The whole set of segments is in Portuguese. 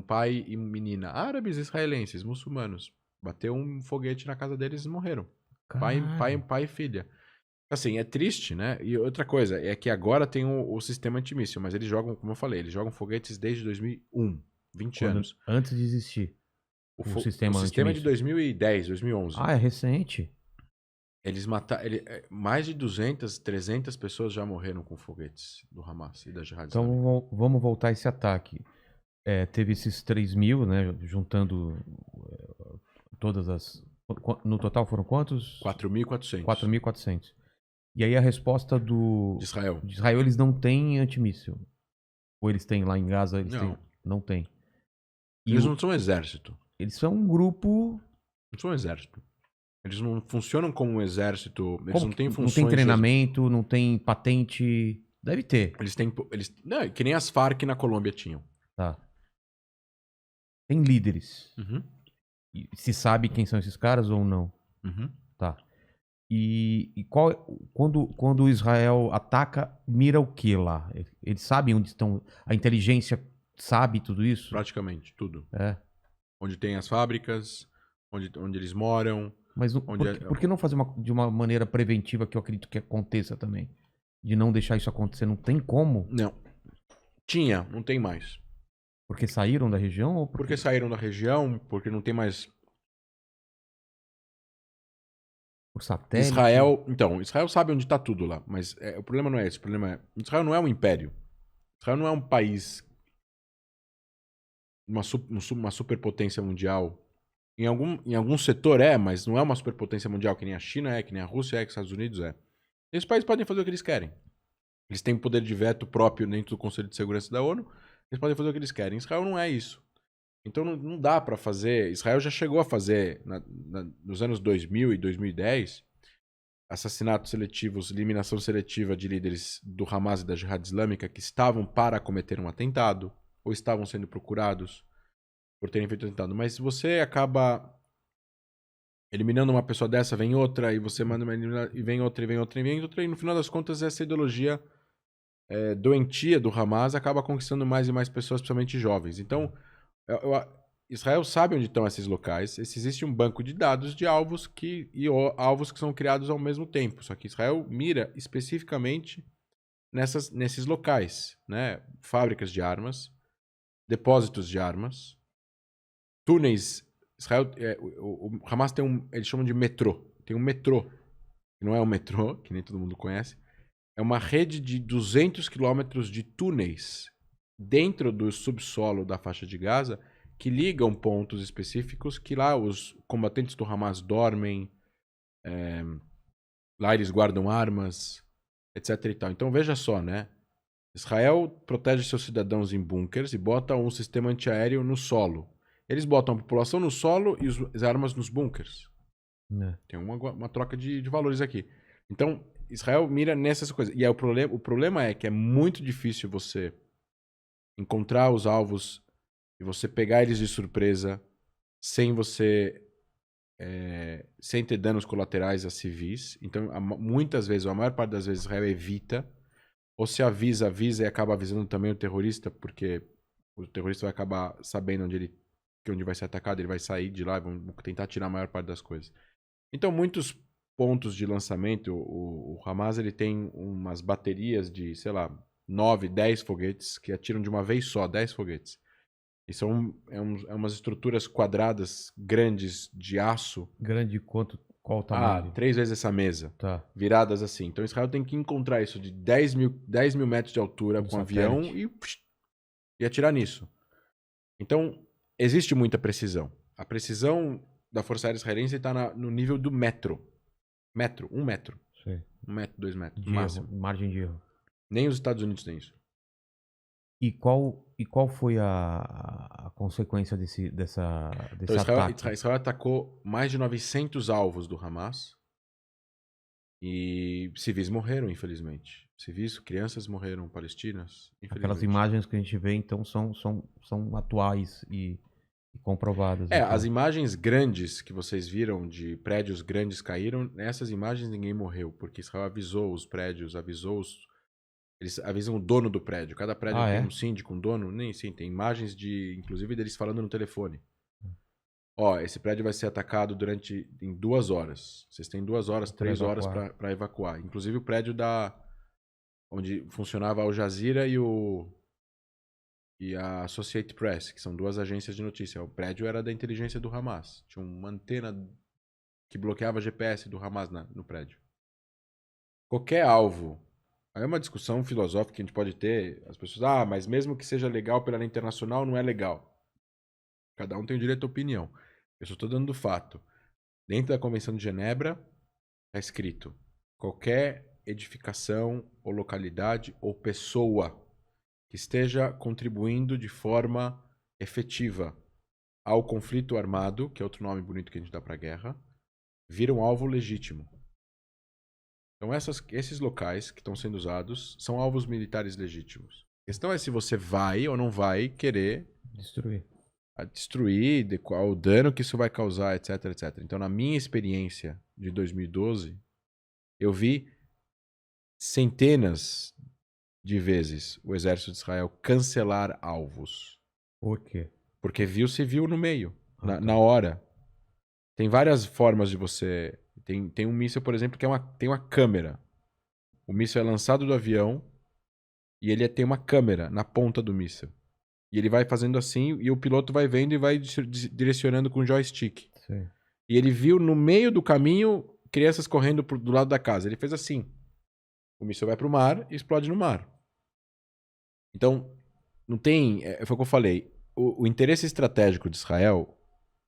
pai e menina, árabes, israelenses, muçulmanos. Bateu um foguete na casa deles e morreram. Cara, Pai e filha. Assim, é triste, né? E outra coisa, é que agora tem o sistema antimíssil, mas eles jogam, como eu falei, eles jogam foguetes desde 2001, 20 quando, anos. antes de existir o O sistema sistema é de antimíssil. 2010, 2011. Ah, é recente. Eles mataram. Mais de 200, 300 pessoas já morreram com foguetes do Hamas e da Jihad Então Islâmica. vamos voltar a esse ataque. Teve esses 3.000, né? Juntando todas as. No total foram quantos? 4.400 4.400. E aí a resposta de Israel. de Israel, eles não têm antimíssil. Ou eles têm lá em Gaza, eles têm. Não. Não tem. E Eles não são exército. eles são um grupo. Não são exército. Eles não funcionam como um exército. Eles Como não que têm não tem funções de. treinamento, não tem patente. Deve ter. Eles têm. Não, que nem as Farc na Colômbia tinham. Tá. Tem líderes. Uhum. E se sabe quem são esses caras ou não? Uhum. Tá. Quando Israel ataca, mira o que lá? Eles sabem onde estão. A inteligência sabe tudo isso? Praticamente tudo. É. Onde tem as fábricas, onde eles moram. Mas Onde por que não fazer de uma maneira preventiva que eu acredito que aconteça também? De não deixar isso acontecer. Não tem como? Não. Tinha, não tem mais. Porque saíram da região ou Porque saíram da região, porque não tem mais. por satélite? Israel. Então, Israel sabe onde está tudo lá, mas o problema não é esse. O problema é. Israel não é um império. Israel não é um país. Uma superpotência mundial. Em algum setor mas não é uma superpotência mundial que nem a China que nem a Rússia que os Estados Unidos é. Esses países podem fazer o que eles querem. Eles têm poder de veto próprio dentro do Conselho de Segurança da ONU. Eles podem fazer o que eles querem. Israel não é isso. Então não dá para fazer. Israel já chegou a fazer, nos anos 2000 e 2010, assassinatos seletivos, eliminação seletiva de líderes do Hamas e da Jihad Islâmica que estavam para cometer um atentado ou estavam sendo procurados por terem feito atentado. Mas se você acaba eliminando uma pessoa dessa, vem outra, e você manda uma eliminar, e vem outra, e vem outra, e vem outra, e no final das contas essa ideologia doentia do Hamas acaba conquistando mais e mais pessoas, principalmente jovens. Então, Israel sabe onde estão esses locais. Existe um banco de dados de alvos alvos que são criados ao mesmo tempo. Só que Israel mira especificamente nesses locais, né? Fábricas de armas, depósitos de armas, túneis. Israel, o Hamas tem eles chamam de metrô. Tem um metrô, que não é um metrô, que nem todo mundo conhece. É uma rede de 200 quilômetros de túneis dentro do subsolo da faixa de Gaza que ligam pontos específicos que lá os combatentes do Hamas dormem, lá eles guardam armas, etc e tal. Então veja só, né? Israel protege seus cidadãos em bunkers e bota um sistema antiaéreo no solo. Eles botam a população no solo e as armas nos bunkers. É. Tem uma troca de valores aqui. Então, Israel mira nessas coisas. E aí o problema é que é muito difícil você encontrar os alvos e você pegar eles de surpresa sem você sem ter danos colaterais a civis. Então, muitas vezes, ou a maior parte das vezes, Israel evita. Ou se avisa e acaba avisando também o terrorista, porque o terrorista vai acabar sabendo onde vai ser atacado, ele vai sair de lá e vão tentar tirar a maior parte das coisas. Então, muitos pontos de lançamento, o Hamas ele tem umas baterias de, sei lá, 9, 10 foguetes que atiram de uma vez só, 10 foguetes. E são umas estruturas quadradas grandes de aço. Grande quanto? Qual o tamanho? 3 vezes essa mesa. Tá. Viradas assim. Então Israel tem que encontrar isso de 10 mil metros de altura Um com avião satélite. e atirar nisso. Então, existe muita precisão. A precisão da Força Aérea Israelense está no nível do metro. Metro, 1 metro. Sei. 1 metro, 2 metros, De no erro, máximo. margem de erro. Nem os Estados Unidos têm isso. E qual foi a consequência desse Então, ataque? Israel atacou mais de 900 alvos do Hamas e civis morreram, infelizmente. Civis, crianças morreram, palestinas, Aquelas infelizmente. imagens que a gente vê, então, são atuais e comprovadas. Então. As imagens grandes que vocês viram de prédios grandes caíram, nessas imagens ninguém morreu, porque Israel avisou os prédios, avisou Eles avisam o dono do prédio. Cada prédio tem É? um síndico, um dono. Nem sim, tem imagens inclusive, deles falando no telefone. Ó, esse prédio vai ser atacado em 2 horas. Vocês têm 2 horas, 3 horas para evacuar. Inclusive o prédio onde funcionava a Al Jazeera e a Associated Press, que são 2 agências de notícia. O prédio era da inteligência do Hamas. Tinha uma antena que bloqueava GPS do Hamas no prédio. Qualquer alvo. Aí é uma discussão filosófica que a gente pode ter. As pessoas, mas mesmo que seja legal pela lei internacional, não é legal. Cada um tem o direito à opinião. Eu só estou dando do fato. Dentro da Convenção de Genebra, está escrito: qualquer edificação ou localidade ou pessoa que esteja contribuindo de forma efetiva ao conflito armado, que é outro nome bonito que a gente dá para a guerra, vira um alvo legítimo. Então esses locais que estão sendo usados são alvos militares legítimos. A questão é se você vai ou não vai querer destruir, o dano que isso vai causar, etc, etc. Então, na minha experiência de 2012, eu vi centenas de vezes o exército de Israel cancelar alvos. Por quê? Porque viu civil no meio, na hora. Tem várias formas de você... Tem um míssil, por exemplo, que tem uma câmera. O míssil é lançado do avião e ele tem uma câmera na ponta do míssil. E ele vai fazendo assim e o piloto vai vendo e vai direcionando com o joystick. Sim. E ele viu no meio do caminho crianças correndo do lado da casa. Ele fez assim. O míssil vai pro mar e explode no mar. Então, não tem... Foi o que eu falei. O interesse estratégico de Israel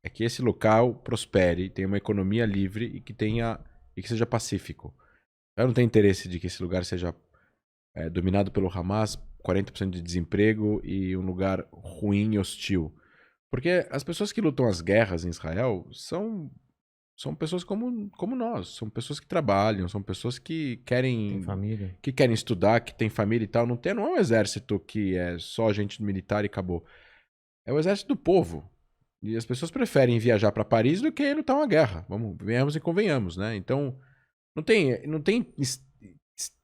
é que esse local prospere, tenha uma economia livre e que seja pacífico. Ela não tem interesse de que esse lugar seja dominado pelo Hamas, 40% de desemprego e um lugar ruim e hostil. Porque as pessoas que lutam as guerras em Israel são pessoas como nós. São pessoas que trabalham, são pessoas que querem estudar, que têm família e tal. Não é um exército que é só gente militar e acabou. É o exército do povo. E as pessoas preferem viajar para Paris do que lutar uma guerra. Venhamos e convenhamos, né? Então, não tem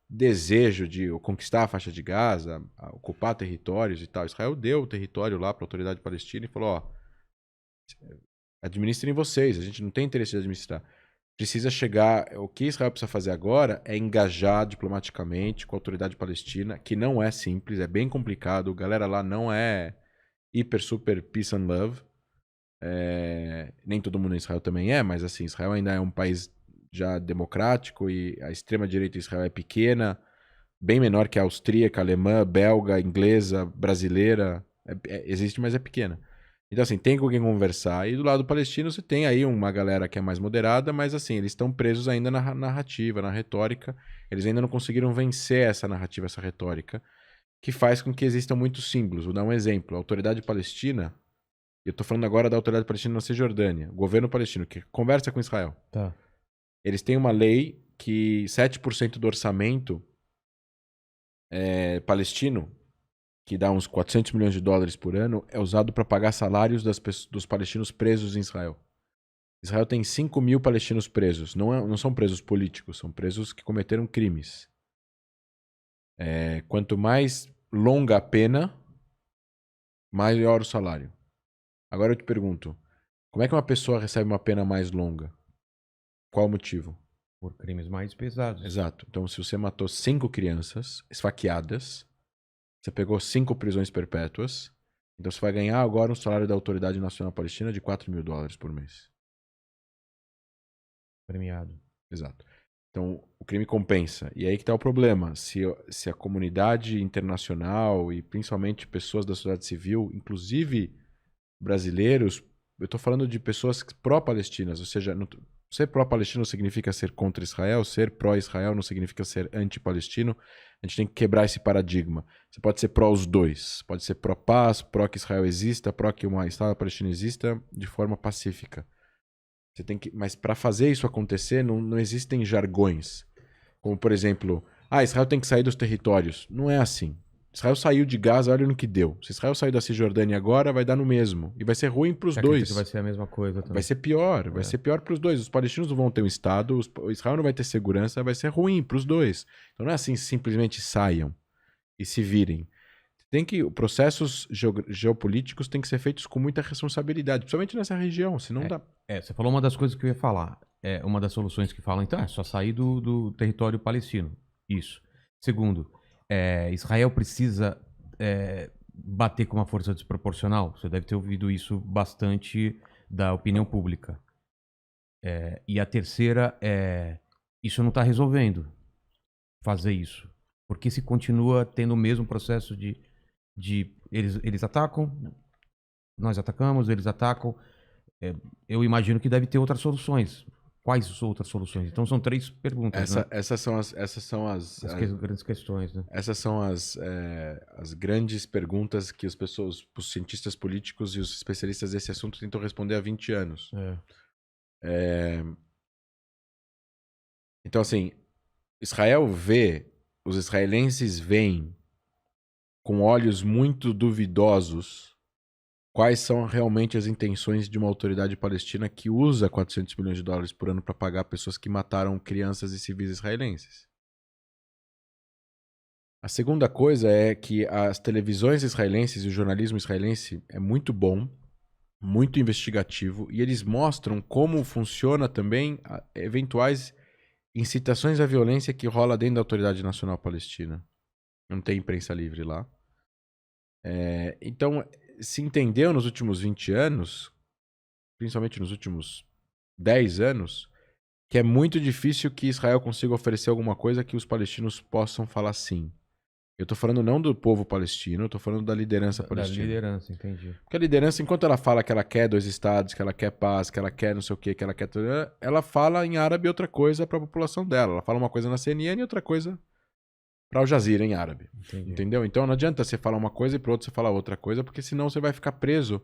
desejo de conquistar a faixa de Gaza, ocupar territórios e tal. Israel deu o território lá para a autoridade palestina e falou, administrem vocês, a gente não tem interesse de administrar. Precisa chegar... O que Israel precisa fazer agora é engajar diplomaticamente com a autoridade palestina, que não é simples, é bem complicado. A galera lá não é hiper, super peace and love. Nem todo mundo em Israel também mas assim, Israel ainda é um país já democrático e a extrema-direita de Israel é pequena, bem menor que a austríaca, alemã, belga, inglesa, brasileira. Existe, mas é pequena. Então, assim, tem com quem conversar. E do lado palestino você tem aí uma galera que é mais moderada, mas assim, eles estão presos ainda na narrativa, na retórica. Eles ainda não conseguiram vencer essa narrativa, essa retórica, que faz com que existam muitos símbolos. Vou dar um exemplo. A autoridade palestina, eu estou falando agora da autoridade palestina na Cisjordânia, o governo palestino, que conversa com Israel. Tá. Eles têm uma lei que 7% do orçamento palestino, que dá uns 400 milhões de dólares por ano, é usado para pagar salários dos palestinos presos em Israel. Israel tem 5 mil palestinos presos. Não são presos políticos, são presos que cometeram crimes. Quanto mais longa a pena, maior o salário. Agora eu te pergunto, como é que uma pessoa recebe uma pena mais longa? Qual o motivo? Por crimes mais pesados. Exato. Então, se você matou 5 crianças esfaqueadas, você pegou 5 prisões perpétuas, então você vai ganhar agora um salário da Autoridade Nacional Palestina de 4 mil dólares por mês. Premiado. Exato. Então, o crime compensa. E aí que está o problema. Se a comunidade internacional e principalmente pessoas da sociedade civil, inclusive brasileiros, eu estou falando de pessoas pró-palestinas, ou seja, ser pró-palestino significa ser contra Israel, ser pró-Israel não significa ser anti-palestino. A gente tem que quebrar esse paradigma. Você pode ser pró os dois. Pode ser pró-paz, pró que Israel exista, pró que uma Estado palestino exista de forma pacífica. Mas para fazer isso acontecer, não existem jargões. Como, por exemplo, Israel tem que sair dos territórios. Não é assim. Israel saiu de Gaza, olha no que deu. Se Israel sair da Cisjordânia agora, vai dar no mesmo. E vai ser ruim para os dois. Que vai ser a mesma coisa também. Vai ser pior. Vai ser pior para os dois. Os palestinos não vão ter um Estado, Israel não vai ter segurança, vai ser ruim para os dois. Então não é assim, simplesmente saiam. e se virem. Processos geopolíticos têm que ser feitos com muita responsabilidade, principalmente nessa região, senão dá. Você falou uma das coisas que eu ia falar. Uma das soluções que falam, então, é só sair do território palestino. Isso. Segundo, Israel precisa bater com uma força desproporcional. Você deve ter ouvido isso bastante da opinião pública. E a terceira isso não está resolvendo fazer isso. Porque se continua tendo o mesmo processo de eles atacam, nós atacamos, eles atacam. Eu imagino que deve ter outras soluções. Quais outras soluções? Então são 3 perguntas, né? Essas são as Grandes questões, né? Essas são as grandes perguntas que os cientistas políticos e os especialistas desse assunto tentam responder há 20 anos. Então, assim, os israelenses veem com olhos muito duvidosos quais são realmente as intenções de uma autoridade palestina que usa 400 milhões de dólares por ano para pagar pessoas que mataram crianças e civis israelenses. A segunda coisa é que as televisões israelenses e o jornalismo israelense é muito bom, muito investigativo, e eles mostram como funciona também eventuais incitações à violência que rola dentro da Autoridade Nacional Palestina. Não tem imprensa livre lá. Então, se entendeu nos últimos 20 anos, principalmente nos últimos 10 anos, que é muito difícil que Israel consiga oferecer alguma coisa que os palestinos possam falar sim. Eu tô falando não do povo palestino, eu tô falando da liderança palestina. Da liderança, entendi. Porque a liderança, enquanto ela fala que ela quer 2 estados, que ela quer paz, que ela quer não sei o quê, que ela quer... Ela fala em árabe outra coisa para a população dela. Ela fala uma coisa na CNN e outra coisa para Al Jazeera em árabe. Entendi. Entendeu? Então não adianta você falar uma coisa e pro outro você falar outra coisa, porque senão você vai ficar preso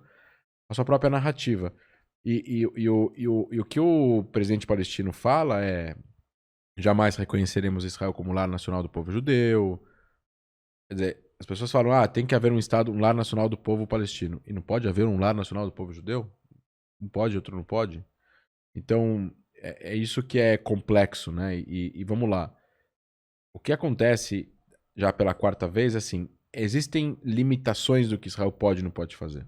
à sua própria narrativa. E o que o presidente palestino fala é: jamais reconheceremos Israel como lar nacional do povo judeu. Quer dizer, as pessoas falam, tem que haver um lar nacional do povo palestino. E não pode haver um lar nacional do povo judeu? Um pode, outro não pode? Então, é isso que é complexo, né? E vamos lá. O que acontece, já pela 4ª vez, assim, existem limitações do que Israel pode e não pode fazer.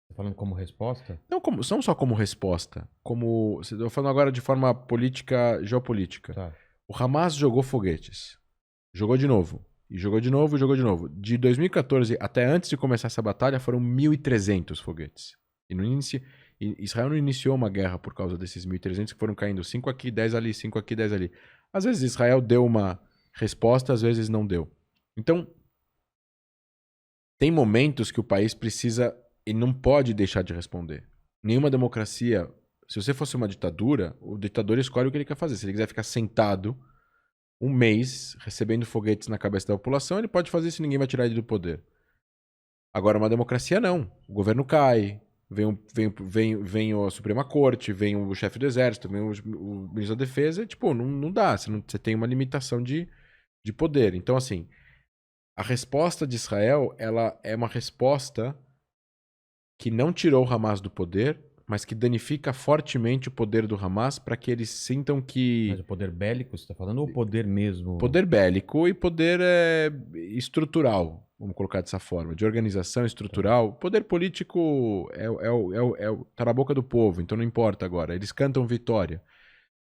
Tá falando como resposta? Não só como resposta, estou falando agora de forma política, geopolítica. Tá. O Hamas jogou foguetes. Jogou de novo. E jogou de novo, e jogou de novo. De 2014 até antes de começar essa batalha, foram 1.300 foguetes. Israel não iniciou uma guerra por causa desses 1.300 que foram caindo 5 aqui, 10 ali, 5 aqui, 10 ali. Às vezes Israel deu uma resposta, às vezes não deu. Então, tem momentos que o país precisa e não pode deixar de responder. Nenhuma democracia... Se você fosse uma ditadura, o ditador escolhe o que ele quer fazer. Se ele quiser ficar sentado um mês recebendo foguetes na cabeça da população, ele pode fazer isso e ninguém vai tirar ele do poder. Agora, uma democracia não. O governo cai, vem a Suprema Corte, vem o chefe do exército, vem o ministro da defesa, e, não dá. Você tem uma limitação de poder. Então, assim, a resposta de Israel, ela é uma resposta que não tirou o Hamas do poder, mas que danifica fortemente o poder do Hamas para que eles sintam que... Mas o poder bélico, você está falando, ou o poder mesmo? Poder bélico e poder estrutural, vamos colocar dessa forma, de organização estrutural. Poder político tá na boca do povo, então não importa agora. Eles cantam vitória.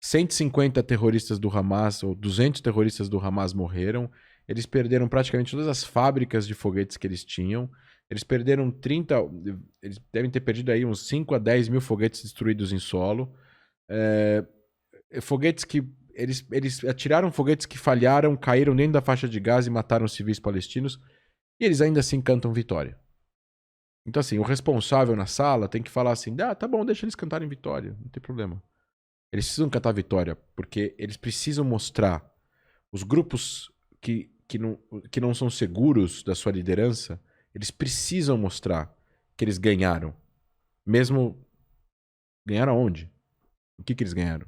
150 terroristas do Hamas, ou 200 terroristas do Hamas morreram. Eles perderam praticamente todas as fábricas de foguetes que eles tinham. Eles perderam eles devem ter perdido aí uns 5 a 10 mil foguetes destruídos em solo. Foguetes que... Eles atiraram foguetes que falharam, caíram dentro da faixa de Gaza e mataram civis palestinos. E eles ainda assim cantam vitória. Então, assim, o responsável na sala tem que falar assim: tá bom, deixa eles cantarem vitória, não tem problema. Eles precisam cantar vitória, porque eles precisam mostrar os grupos que não são seguros da sua liderança. Eles precisam mostrar que eles ganharam. Mesmo... Ganharam aonde? O que eles ganharam?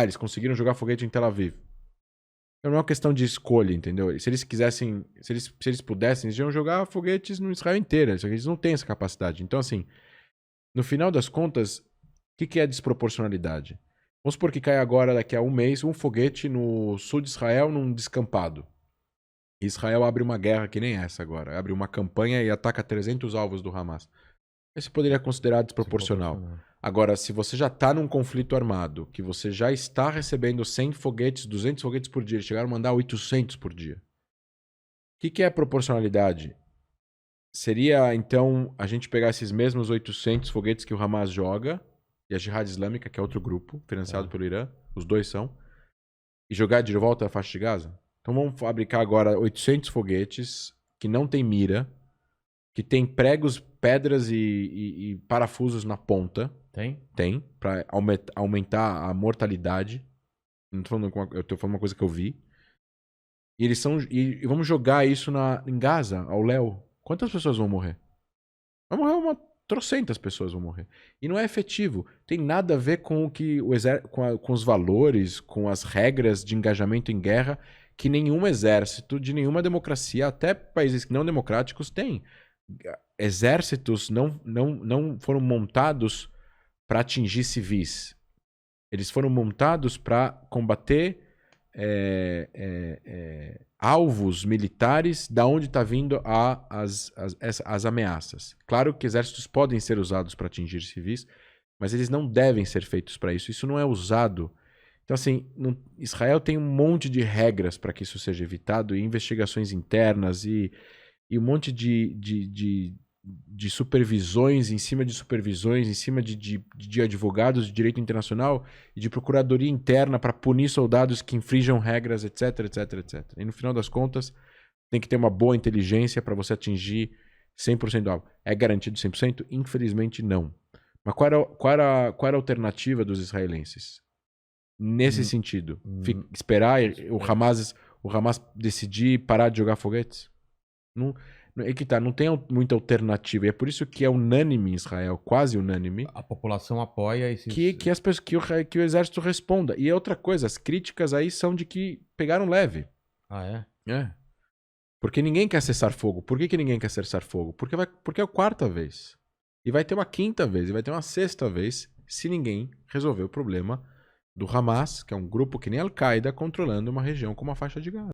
Eles conseguiram jogar foguete em Tel Aviv. Não é uma questão de escolha, entendeu? Se eles quisessem... Se eles pudessem, eles iam jogar foguetes no Israel inteiro. Só que eles não têm essa capacidade. Então, assim, no final das contas, o que é desproporcionalidade? Vamos supor que cai agora, daqui a um mês, um foguete no sul de Israel, num descampado. Israel abre uma guerra que nem essa agora. Abre uma campanha e ataca 300 alvos do Hamas. Esse poderia considerar desproporcional. Agora, se você já está num conflito armado, que você já está recebendo 100 foguetes, 200 foguetes por dia, eles chegaram a mandar 800 por dia. O que é proporcionalidade? Seria, então, a gente pegar esses mesmos 800 foguetes que o Hamas joga, e a Jihad Islâmica, que é outro grupo, financiado pelo Irã, os dois são, e jogar de volta a faixa de Gaza? Então vamos fabricar agora 800 foguetes que não tem mira, que tem pregos, pedras e parafusos na ponta. Tem? Tem, para aumentar a mortalidade. Não tô falando eu tô falando uma coisa que eu vi. E eles são. E vamos jogar isso em Gaza, ao léu. Quantas pessoas vão morrer? Vai morrer trocentas pessoas vão morrer. E não é efetivo. Tem nada a ver com o que com os valores, com as regras de engajamento em guerra que nenhum exército de nenhuma democracia, até países não democráticos, tem. Exércitos não foram montados para atingir civis. Eles foram montados para combater alvos militares da onde está vindo as ameaças. Claro que exércitos podem ser usados para atingir civis, mas eles não devem ser feitos para isso. Isso não é usado. Então, assim, Israel tem um monte de regras para que isso seja evitado, e investigações internas e um monte de supervisões em cima de supervisões, em cima de advogados de direito internacional e de procuradoria interna para punir soldados que infringam regras, etc, etc, etc. E no final das contas, tem que ter uma boa inteligência para você atingir 100% do alvo. É garantido 100%? Infelizmente, não. Mas qual era a alternativa dos israelenses? Nesse sentido, esperar o Hamas decidir parar de jogar foguetes? Não, é que tá, não tem muita alternativa. E é por isso que é unânime em Israel, quase unânime. A população apoia esses... que o exército responda. E outra coisa, as críticas aí são de que pegaram leve. Ah, é? É. Porque ninguém quer cessar fogo. Por que ninguém quer cessar fogo? Porque é a quarta vez. E vai ter uma quinta vez, e vai ter uma sexta vez, se ninguém resolver o problema do Hamas, que é um grupo que nem Al-Qaeda, controlando uma região como a faixa de Gaza.